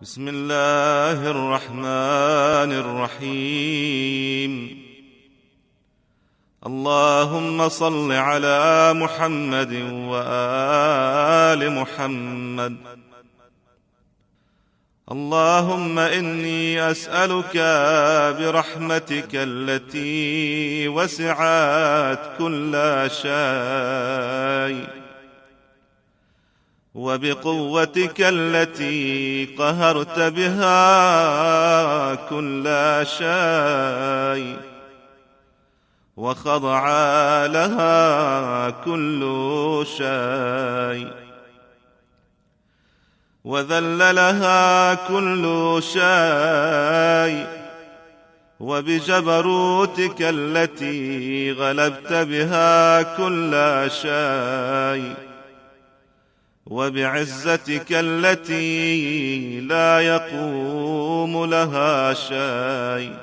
بسم الله الرحمن الرحيم. اللهم صل على محمد وآل محمد. اللهم إني أسألك برحمتك التي وسعت كل شيء، وبقوتك التي قهرت بها كل شيء، وخضع لها كل شيء، وذل لها كل شيء، وبجبروتك التي غلبت بها كل شيء، وبعزتك التي لا يقوم لها شيء،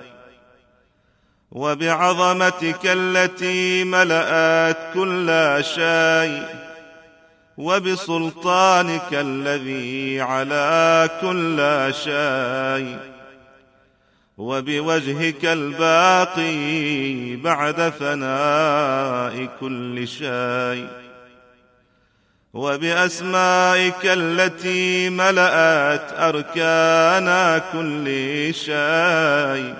وبعظمتك التي ملأت كل شيء، وبسلطانك الذي على كل شيء، وبوجهك الباقي بعد فناء كل شيء، وبأسمائك التي ملأت أركان كل شيء،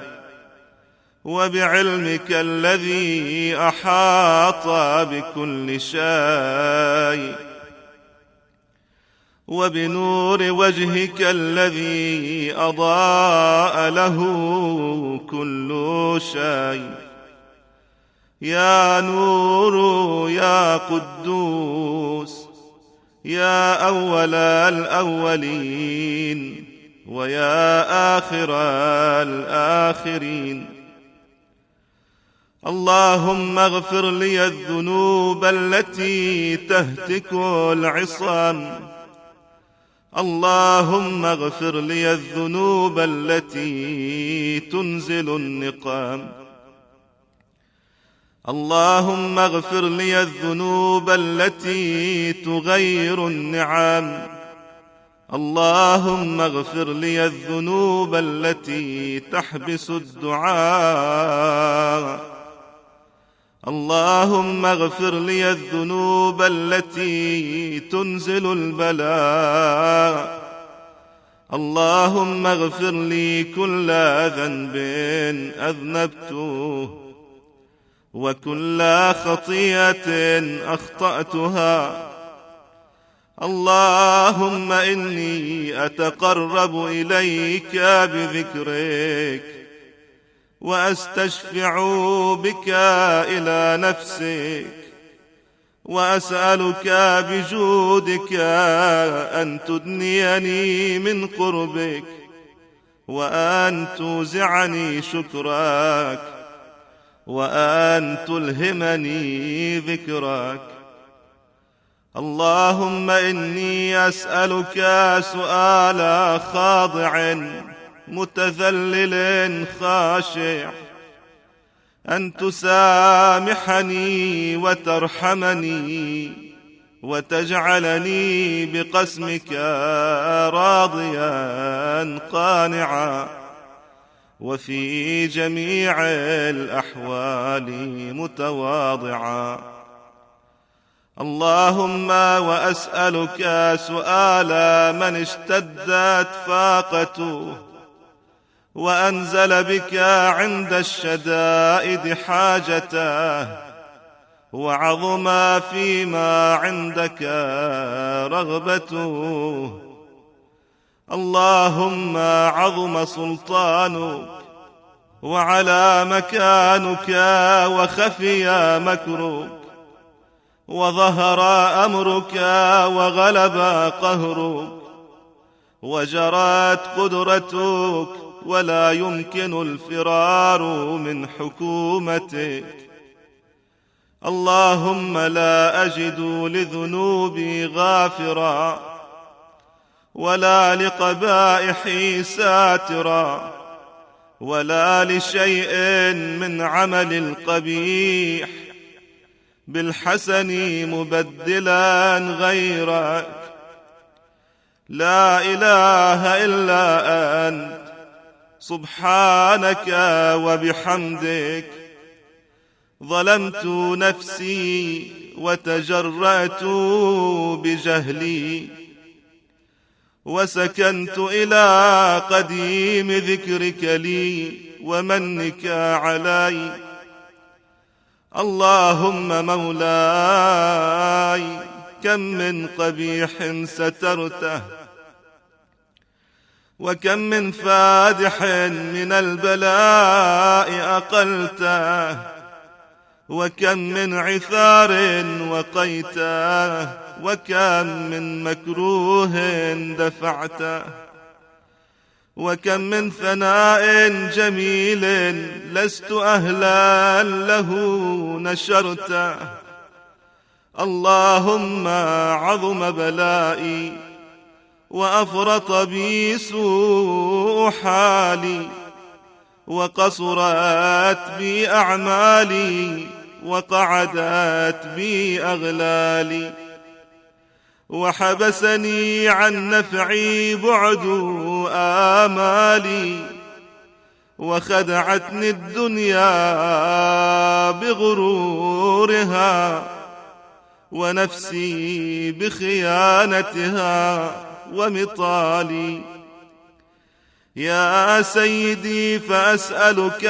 وبعلمك الذي أحاط بكل شيء، وبنور وجهك الذي أضاء له كل شيء. يا نور يا قدوس، يا أول الأولين ويا آخر الآخرين. اللهم اغفر لي الذنوب التي تهتك العصام. اللهم اغفر لي الذنوب التي تنزل النقام. اللهم اغفر لي الذنوب التي تغير النعم. اللهم اغفر لي الذنوب التي تحبس الدعاء. اللهم اغفر لي الذنوب التي تنزل البلاء. اللهم اغفر لي كل ذنب أذنبته، وكل خطيئة أخطأتها. اللهم إني أتقرب إليك بذكرك، وأستشفع بك إلى نفسك، وأسألك بجودك أن تدنيني من قربك، وأن توزعني شكرك، وأن تلهمني ذكرك. اللهم إني أسألك سؤال خاضع متذلل خاشع، أن تسامحني وترحمني، وتجعلني بقسمك راضيا قانعا، وفي جميع الأحوال متواضعا. اللهم وأسألك سؤال من اشتدت فاقته، وأنزل بك عند الشدائد حاجته، وعظم فيما عندك رغبته. اللهم عظم سلطانك، وعلى مكانك، وخفي مكرك، وظهر أمرك، وغلب قهرك، وجرت قدرتك، ولا يمكن الفرار من حكومتك. اللهم لا أجد لذنوبي غافرا، ولا لقبائحي ساترا، ولا لشيء من عمل القبيح بالحسن مبدلا غيرك. لا إله إلا أنت سبحانك وبحمدك. ظلمت نفسي وتجرأت بجهلي، وسكنت إلى قديم ذكرك لي ومنك علي. اللهم مولاي، كم من قبيح سترته، وكم من فادح من البلاء أقلته، وكم من عثار وقيته، وكم من مكروه دفعته، وكم من ثناء جميل لست أهلا له نشرته. اللهم عظم بلائي وأفرط بي سوء حالي، وقصرت بي أعمالي، وقعدت بي أغلالي، وحبسني عن نفعي بعد آمالي، وخدعتني الدنيا بغرورها، ونفسي بخيانتها ومطالي. يا سيدي فأسألك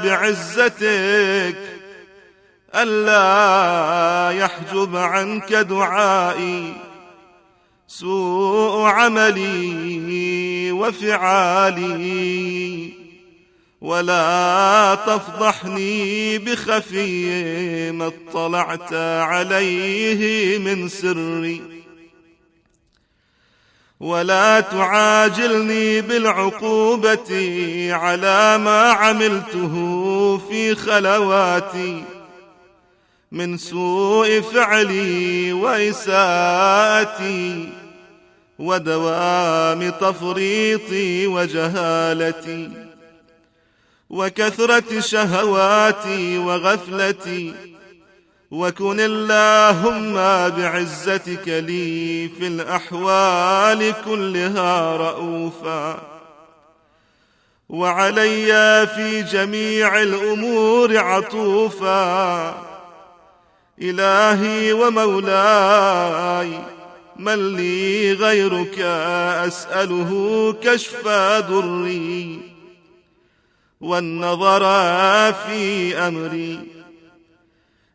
بعزتك ألا يحجب عنك دعائي سوء عملي وفعالي، ولا تفضحني بخفي ما اطلعت عليه من سري، ولا تعاجلني بالعقوبة على ما عملته في خلواتي من سوء فعلي وإساءتي ودوام تفريطي وجهالتي وكثرة شهواتي وغفلتي. وكن اللهم بعزتك لي في الأحوال كلها رؤوفا، وعلي في جميع الأمور عطوفا. إلهي ومولاي، من لي غيرك أسأله كشف ضري والنظر في أمري.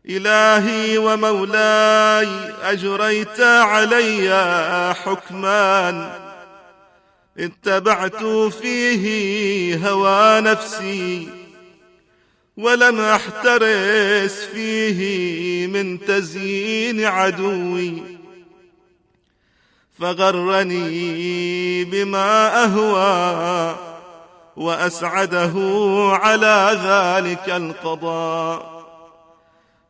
إلهي ومولاي، أجريت علي حكما اتبعت فيه هوى نفسي، ولم أحترس فيه من تزيين عدوي، فغرني بما أهوى وأسعده على ذلك القضاء.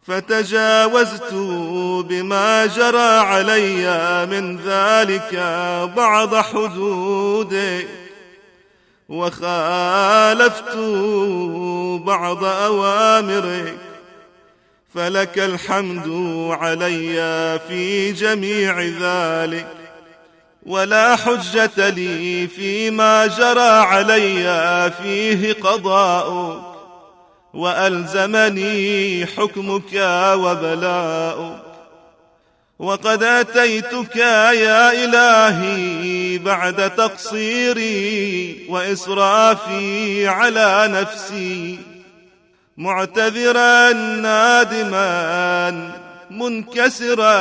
فتجاوزت بما جرى علي من ذلك بعض حدودك، وخالفت بعض أوامرك، فلك الحمد علي في جميع ذلك. ولا حجة لي فيما جرى علي فيه قضاؤك، وألزمني حكمك وبلاؤك. وقد أتيتك يا إلهي بعد تقصيري وإسرافي على نفسي، معتذرا نادما منكسرا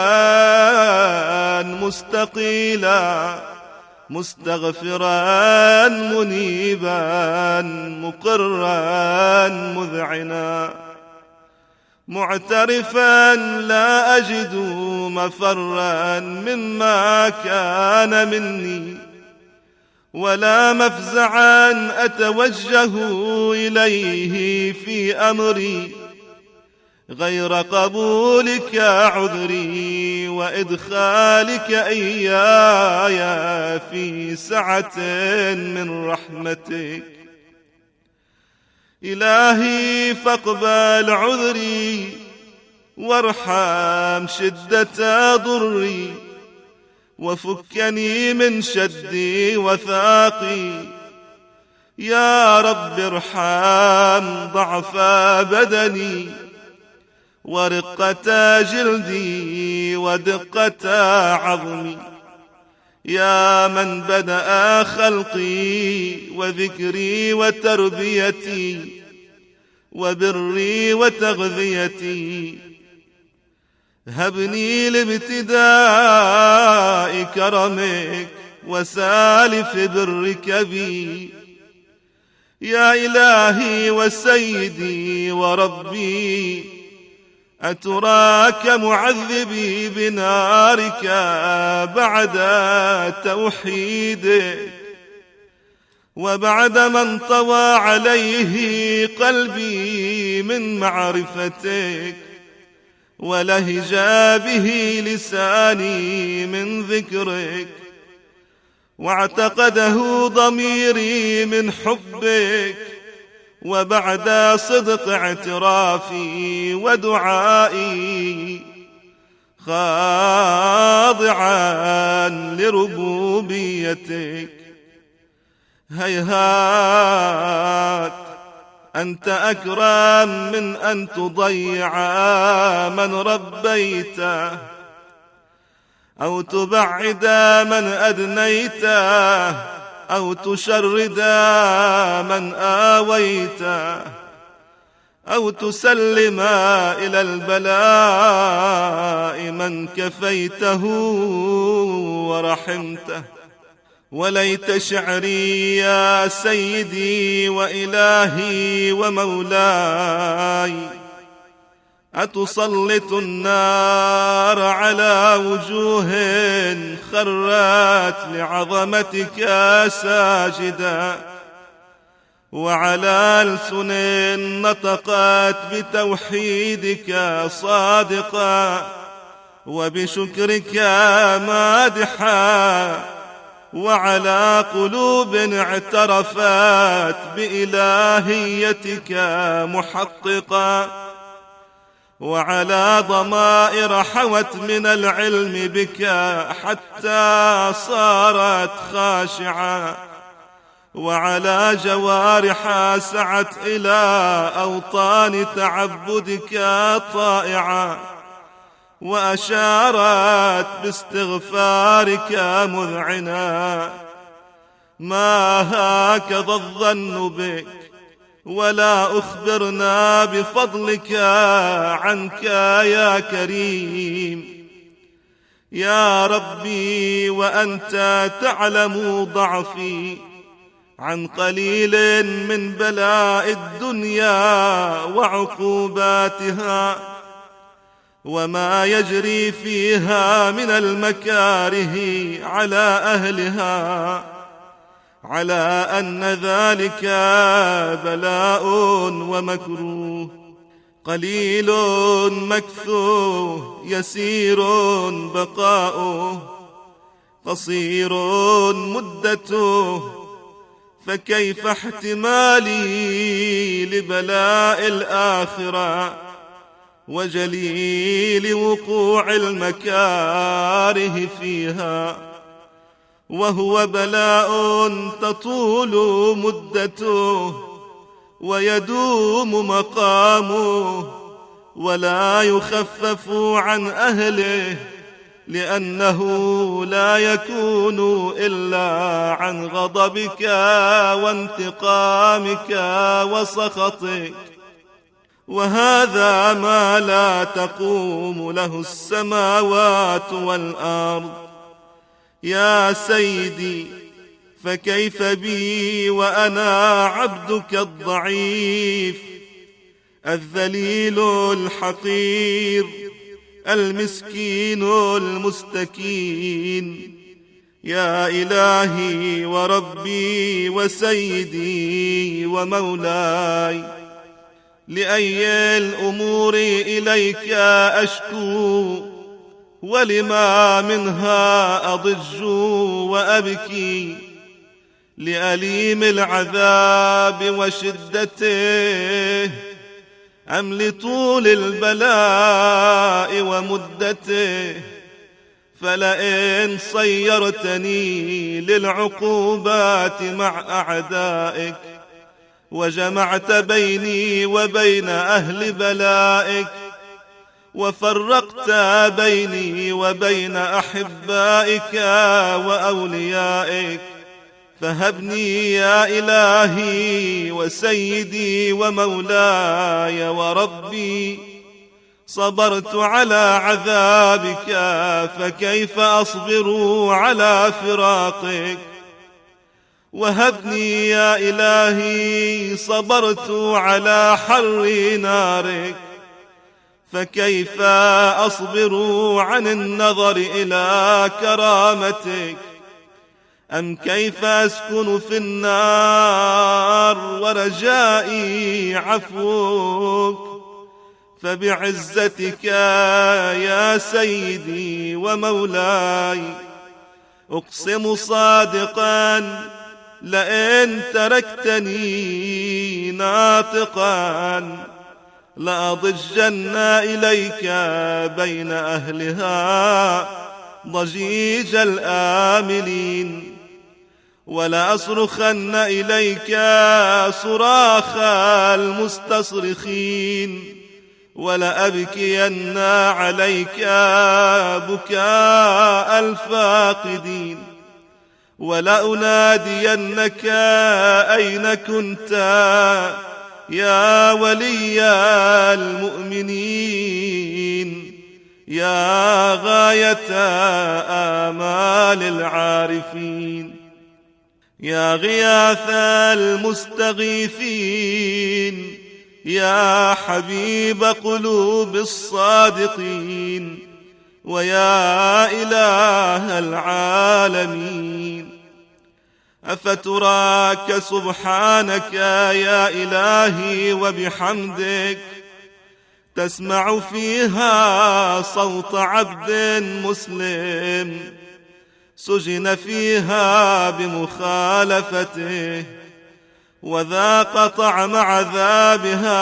مستقيلا مستغفرا منيبا مقرا مذعنا، معترفا لا أجد مفرا مما كان مني، ولا مفزعا أتوجه إليه في أمري غير قبولك عذري وإدخالك إياي في سعة من رحمتك. إلهي فاقبل عذري وارحم شدة ضري، وفكني من شدي وثاقي. يا رب ارحم ضعف بدني ورقة جلدي ودقة عظمي. يا من بدأ خلقي وذكري وتربيتي وبري وتغذيتي. هبني لابتداء كرمك وسالف برك بي. يا إلهي وسيدي وربي، أتراك معذبي بنارك بعد توحيدك، وبعد ما انطوى عليه قلبي من معرفتك، ولهج به لساني من ذكرك، واعتقده ضميري من حبك، وبعد صدق اعترافي ودعائي خاضعا لربوبيتك. هيهات أنت أكرم من أن تضيع من ربيته، أو تبعد من أدنيته، أو تشرد من آويته، أو تسلم إلى البلاء من كفيته ورحمته. وليت شعري يا سيدي وإلهي ومولاي، أتسلط النار على وجوه خرت لعظمتك ساجدا، وعلى ألسن نطقت بتوحيدك صادقا، وبشكرك مادحا، وعلى قلوب اعترفت بإلهيتك محققا، وعلى ضمائر حوت من العلم بك حتى صارت خاشعة، وعلى جوارح سعت إلى أوطان تعبدك طائعة، وأشارت باستغفارك مذعنا. ما هكذا الظن بك، ولا أخبرنا بفضلك عنك يا كريم. يا ربي وأنت تعلم ضعفي عن قليل من بلاء الدنيا وعقوباتها، وما يجري فيها من المكاره على أهلها، على أن ذلك بلاء ومكروه، قليل مكثوه، يسير بقاؤه، قصير مدته. فكيف احتمالي لبلاء الآخرة وجليل وقوع المكاره فيها، وهو بلاء تطول مدته ويدوم مقامه، ولا يخفف عن أهله، لأنه لا يكون إلا عن غضبك وانتقامك وسخطك. وهذا ما لا تقوم له السماوات والأرض. يا سيدي، فكيف بي وأنا عبدك الضعيف الذليل الحقير المسكين المستكين. يا إلهي وربي وسيدي ومولاي، لأي الأمور إليك أشكو، ولما منها أضج وأبكي، لأليم العذاب وشدته، أم لطول البلاء ومدته؟ فلئن صيرتني للعقوبات مع أعدائك وجمعت بيني وبين أهل بلائك وفرقت بيني وبين أحبائك وأوليائك، فهبني يا إلهي وسيدي ومولاي وربي. صبرت على عذابك فكيف أصبر على فراقك؟ وهبني يا إلهي صبرت على حر نارك، فكيف أصبر عن النظر إلى كرامتك؟ أم كيف أسكن في النار ورجائي عفوك؟ فبعزتك يا سيدي ومولاي أقسم صادقا لئن تركتني ناطقا لأضجن إليك بين أهلها ضجيج الآملين، ولأصرخن إليك صراخ المستصرخين، ولأبكين عليك بكاء الفاقدين، ولأنادينك أين كنت يا ولي المؤمنين، يا غاية آمال العارفين، يا غياث المستغيثين، يا حبيب قلوب الصادقين، ويا إله العالمين. أفتراك سبحانك يا إلهي وبحمدك تسمع فيها صوت عبد مسلم سجن فيها بمخالفته، وذاق طعم عذابها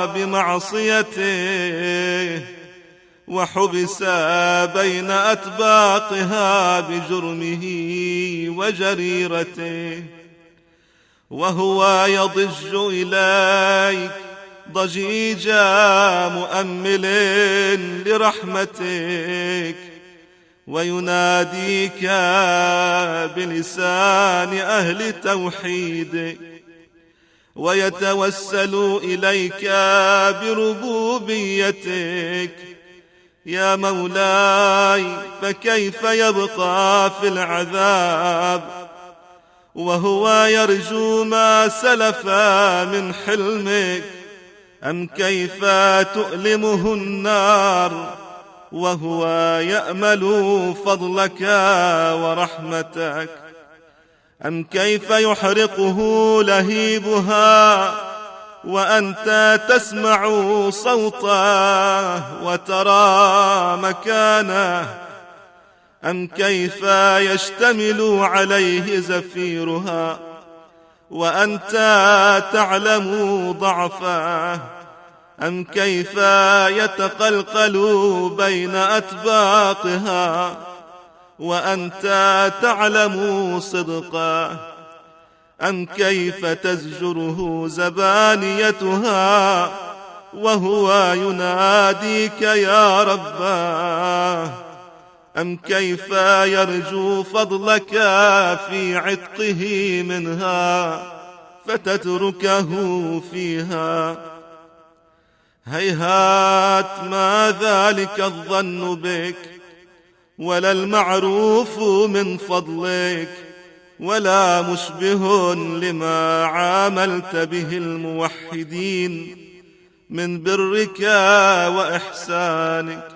بمعصيته، وحبس بين أتباقها بجرمه وجريرته، وهو يضج إليك ضجيج مؤمل لرحمتك، ويناديك بلسان أهل توحيدك، ويتوسل إليك بربوبيتك. يا مولاي فكيف يبقى في العذاب وهو يرجو ما سلف من حلمك؟ أم كيف تؤلمه النار وهو يأمل فضلك ورحمتك؟ أم كيف يحرقه لهيبها وأنت تسمع صوته وترى مكانه؟ أم كيف يشتمل عليه زفيرها وأنت تعلم ضعفه؟ أم كيف يتقلقل بين أتباقها وأنت تعلم صدقه؟ أم كيف تزجره زبانيتها وهو يناديك يا رباه؟ أم كيف يرجو فضلك في عتقه منها فتتركه فيها؟ هيهات ما ذلك الظن بك، ولا المعروف من فضلك، ولا مشبه لما عاملت به الموحدين من برك وإحسانك.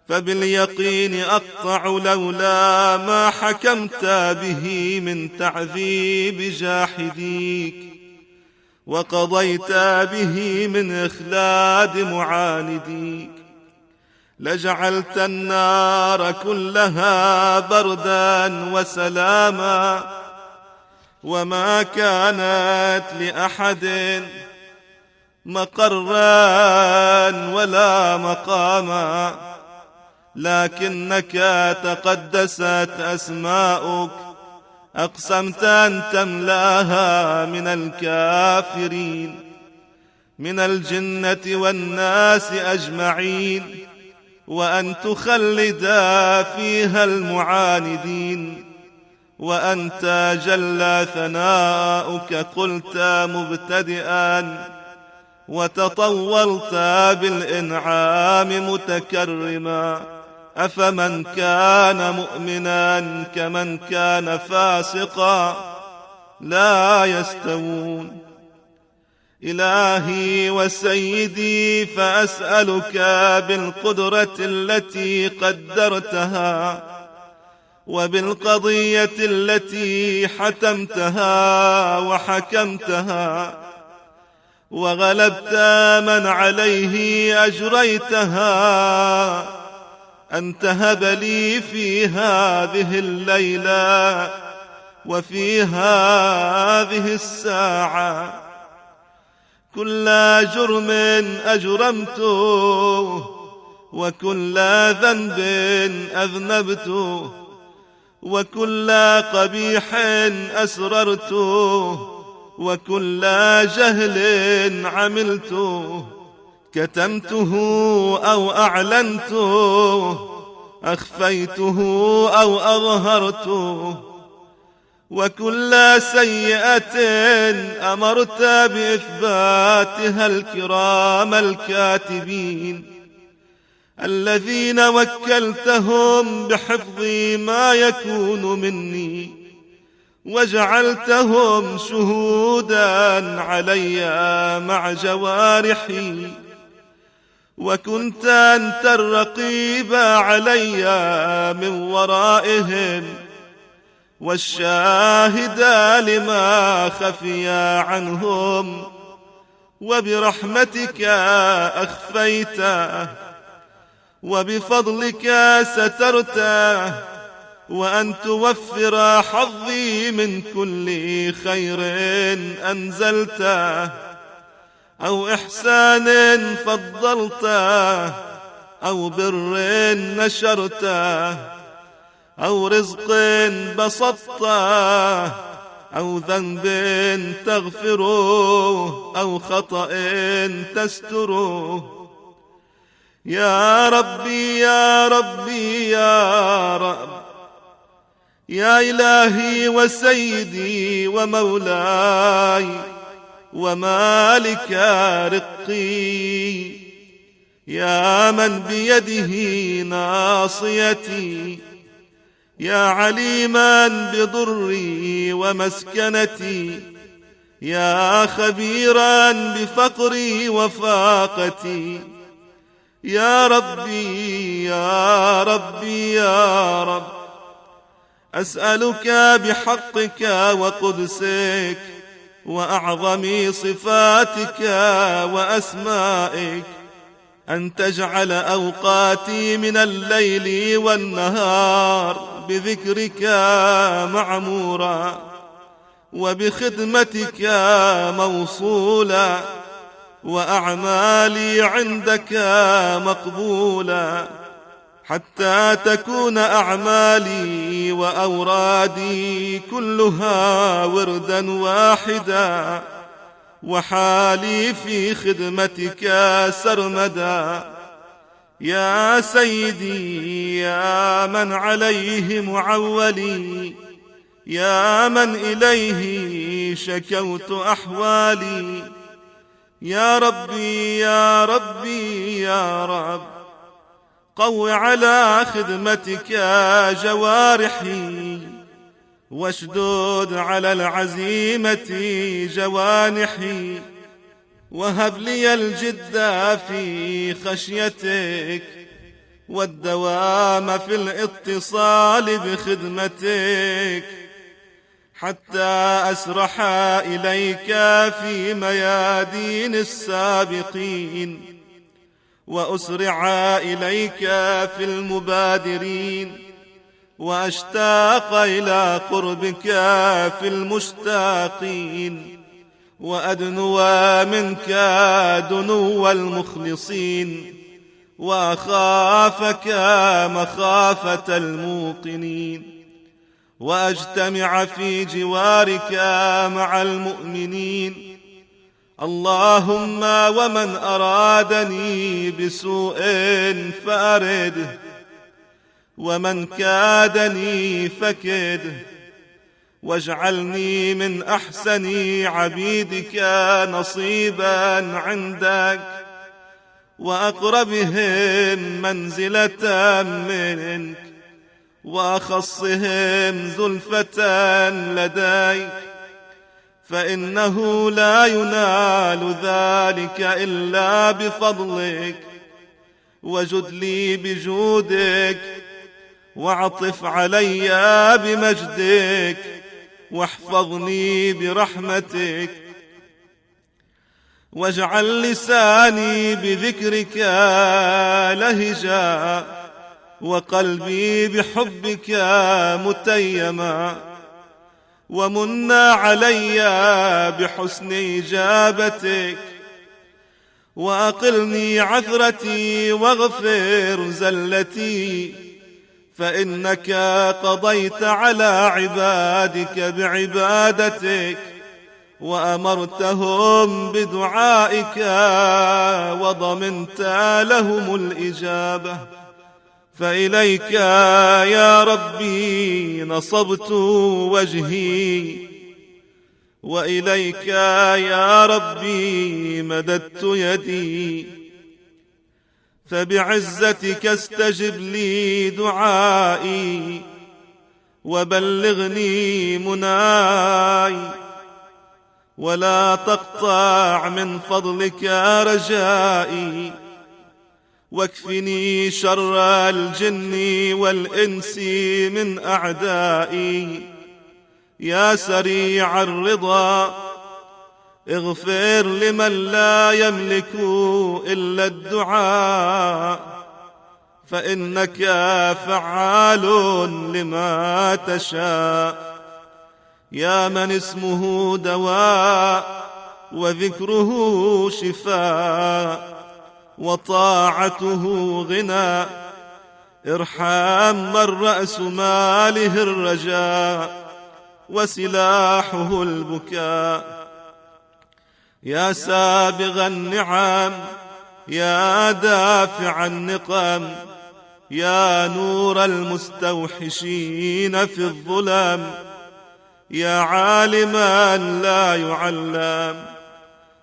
فباليقين أقطع لولا ما حكمت به من تعذيب جاحديك وقضيت به من إخلاد معانديك، لجعلت النار كلها بردا وسلاما، وما كانت لأحد مقرا ولا مقاما، لكنك تقدست أسماؤك، أقسمت أن تملاها من الكافرين من الجنة والناس أجمعين، وأن تخلد فيها المعاندين. وأنت جل ثناؤك قلت مبتدئا، وتطولت بالإنعام متكرما. أفمن كان مؤمنا كمن كان فاسقا لا يستوون. إلهي وسيدي، فأسألك بالقدرة التي قدرتها، وبالقضية التي حتمتها وحكمتها، وغلبت من عليه أجريتها، أن تهب لي في هذه الليلة وفي هذه الساعة كل جرم أجرمته، وكل ذنب أذنبته، وكل قبيح أسررته، وكل جهل عملته، كتمته أو أعلنته، أخفيته أو أظهرته، وكل سيئة أمرت بإثباتها الكرام الكاتبين الذين وكلتهم بحفظ ما يكون مني، وجعلتهم شهودا علي مع جوارحي، وكنت أنت الرقيب علي من ورائهم، والشاهد لما خفي عنهم، وبرحمتك أخفيته، وبفضلك سترته، وأن توفر حظي من كل خير أنزلته، أو إحسان فضلته، أو بر نشرته، أو رزق بسطته، أو ذنب تغفره، أو خطأ تستره. يا ربي يا ربي يا رب، يا إلهي وسيدي ومولاي ومالك رقي، يا من بيده ناصيتي، يا عليما بضري ومسكنتي، يا خبيرا بفقري وفاقتي، يا ربي يا ربي يا رب، أسألك بحقك وقدسك وأعظم صفاتك وأسمائك أن تجعل أوقاتي من الليل والنهار بذكرك معمورا، وبخدمتك موصولا، وأعمالي عندك مقبولا، حتى تكون أعمالي وأورادي كلها وردا واحدا، وحالي في خدمتك سرمدا. يا سيدي يا من عليه معولي، يا من إليه شكوت أحوالي، يا ربي يا ربي يا رب، قو على خدمتك جوارحي، واشدد على العزيمة جوانحي، وهب لي الجد في خشيتك، والدوام في الاتصال بخدمتك، حتى أسرح إليك في ميادين السابقين، وأسرع إليك في المبادرين، وأشتاق إلى قربك في المشتاقين، وأدنو منك دنو المخلصين، وأخافك مخافة الموقنين، وأجتمع في جوارك مع المؤمنين. اللهم ومن أرادني بسوء فأرده، ومن كادني فكده، واجعلني من أحسن عبيدك نصيبا عندك، وأقربهم منزلة منك، وأخصهم زلفة لديك، فإنه لا ينال ذلك إلا بفضلك. وجد لي بجودك، واعطف علي بمجدك، واحفظني برحمتك، واجعل لساني بذكرك لهجا، وقلبي بحبك متيما، ومن علي بحسن إجابتك، وأقلني عثرتي واغفر زلتي، فإنك قضيت على عبادك بعبادتك، وأمرتهم بدعائك، وضمنت لهم الإجابة. فإليك يا ربي نصبت وجهي، وإليك يا ربي مددت يدي، فبعزتك استجب لي دعائي، وبلغني مناي، ولا تقطع من فضلك رجائي، واكفني شر الجن والإنس من أعدائي. يا سريع الرضا اغفر لمن لا يملك إلا الدعاء، فإنك فعال لما تشاء. يا من اسمه دواء وذكره شفاء وطاعته غنى، ارحم من رأس ماله الرجاء وسلاحه البكاء. يا سابغ النعم، يا دافع النقم، يا نور المستوحشين في الظلم، يا عالما لا يعلم،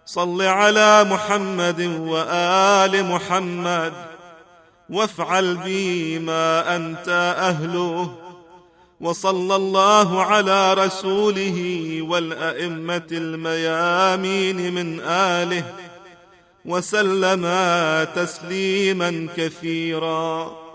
صل على محمد وآل محمد، وافعل بي ما أنت أهله. وصلى الله على رسوله والأئمة الميامين من آله، وسلم تسليما كثيرا.